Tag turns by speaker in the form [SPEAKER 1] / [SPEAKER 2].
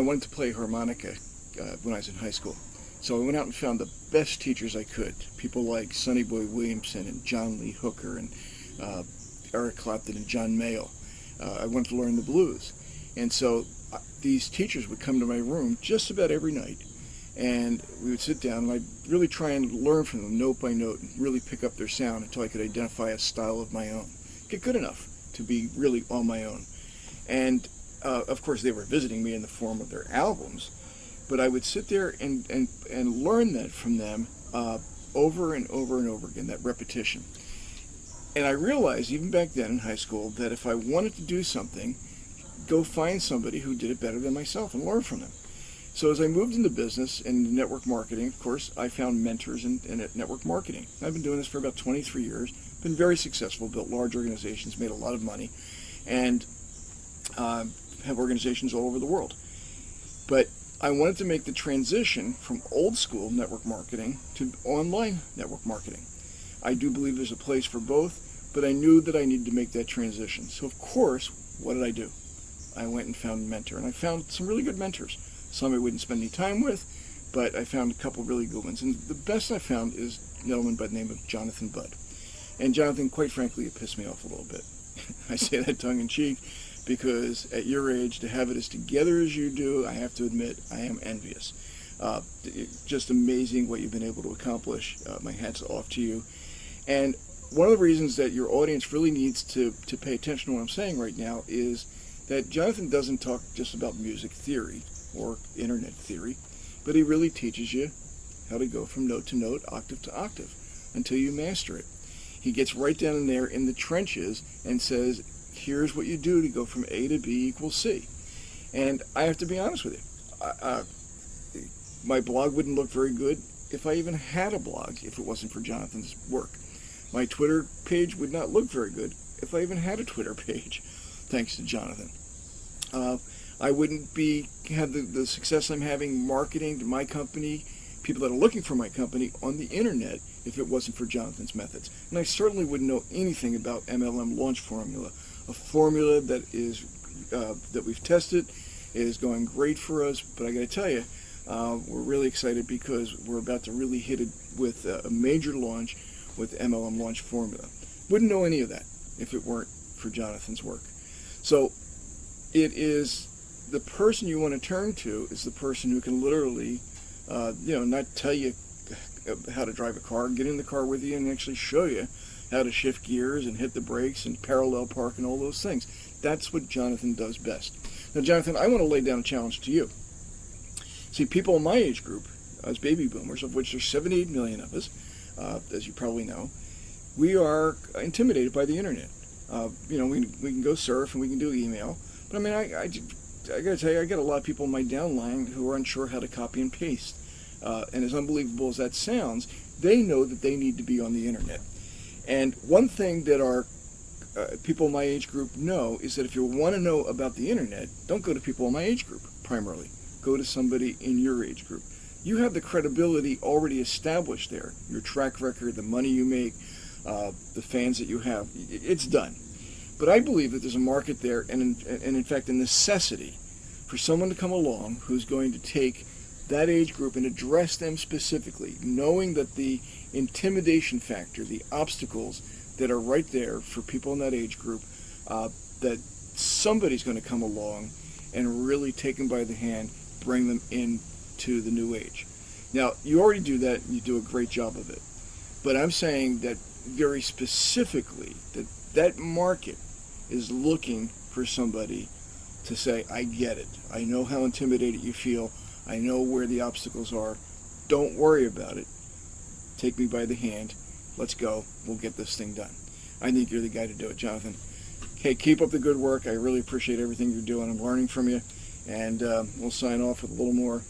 [SPEAKER 1] wanted to play harmonica when I was in high school. So I went out and found the best teachers I could. People like Sonny Boy Williamson and John Lee Hooker and Eric Clapton and John Mayall. I wanted to learn the blues. And so these teachers would come to my room just about every night. And we would sit down and I'd really try and learn from them note by note and really pick up their sound until I could identify a style of my own. Get good enough to be really on my own. And of course they were visiting me in the form of their albums, but I would sit there and learn that from them over and over and over again, that repetition. And I realized even back then in high school that if I wanted to do something, go find somebody who did it better than myself and learn from them. So as I moved into business and network marketing, of course, I found mentors in network marketing. I've been doing this for about 23 years, been very successful, built large organizations, made a lot of money, and have organizations all over the world. But I wanted to make the transition from old school network marketing to online network marketing. I do believe there's a place for both, but I knew that I needed to make that transition. So of course, what did I do? I went and found a mentor, and I found some really good mentors. Some I wouldn't spend any time with, but I found a couple really good ones. And the best I found is a gentleman by the name of Jonathan Budd. And Jonathan, quite frankly, it pissed me off a little bit. I say that tongue-in-cheek because at your age, to have it as together as you do, I have to admit, I am envious. Just amazing what you've been able to accomplish. My hat's off to you. And one of the reasons that your audience really needs to pay attention to what I'm saying right now is that Jonathan doesn't talk just about music theory or internet theory, but he really teaches you how to go from note to note, octave to octave, until you master it. He gets right down in there in the trenches and says, here's what you do to go from A to B equals C. And I have to be honest with you. My blog wouldn't look very good if I even had a blog if it wasn't for Jonathan's work. My Twitter page would not look very good if I even had a Twitter page, thanks to Jonathan. I wouldn't have the success I'm having marketing to my company, people that are looking for my company on the internet, if it wasn't for Jonathan's methods. And I certainly wouldn't know anything about MLM launch formula, a formula that is that we've tested. It is going great for us, but I got to tell you, we're really excited because we're about to really hit it with a major launch with MLM launch formula. Wouldn't know any of that if it weren't for Jonathan's work. So it is the person you want to turn to is the person who can literally, not tell you how to drive a car, get in the car with you and actually show you how to shift gears and hit the brakes and parallel park and all those things. That's what Jonathan does best. Now, Jonathan, I want to lay down a challenge to you. See, people in my age group, as baby boomers, of which there's 78 million of us, as you probably know, we are intimidated by the internet. We can go surf and we can do email, but I mean, I got to tell you, I got a lot of people in my downline who are unsure how to copy and paste. And as unbelievable as that sounds, they know that they need to be on the internet. And one thing that our people in my age group know is that if you want to know about the internet, don't go to people in my age group primarily. Go to somebody in your age group. You have the credibility already established there. Your track record, the money you make, the fans that you have, it's done. But I believe that there's a market there and in fact a necessity for someone to come along who's going to take that age group and address them specifically, knowing that the intimidation factor, the obstacles that are right there for people in that age group, that somebody's going to come along and really take them by the hand, bring them into the new age. Now, you already do that, and you do a great job of it. But I'm saying that very specifically, that market is looking for somebody to say, I get it. I know how intimidated you feel. I know where the obstacles are. Don't worry about it. Take me by the hand. Let's go. We'll get this thing done. I think you're the guy to do it, Jonathan. Okay, keep up the good work. I really appreciate everything you're doing. I'm learning from you. And we'll sign off with a little more